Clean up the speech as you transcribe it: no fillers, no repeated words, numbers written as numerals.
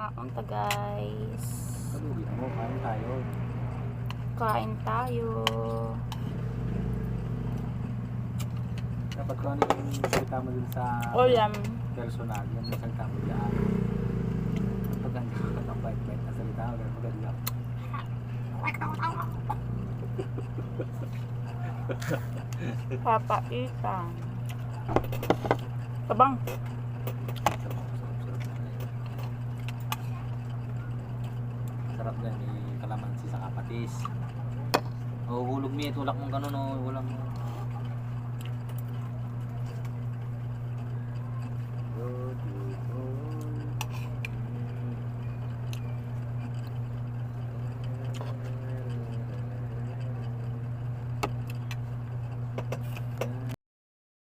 Kaon ta guys. Kalugi mo, kain tayo. Kain tayo. Dapat ko ano yung salita mo dun sa Ulam. personal, yung salita mo dyan. Pag hindi ka ng bait-bait na salita mo, ganun maganda. Papaitan. Tabang. Sarap na ni kalamansi sa kapatis. Oh, hulog mi, tulak mong ganun, oh, walang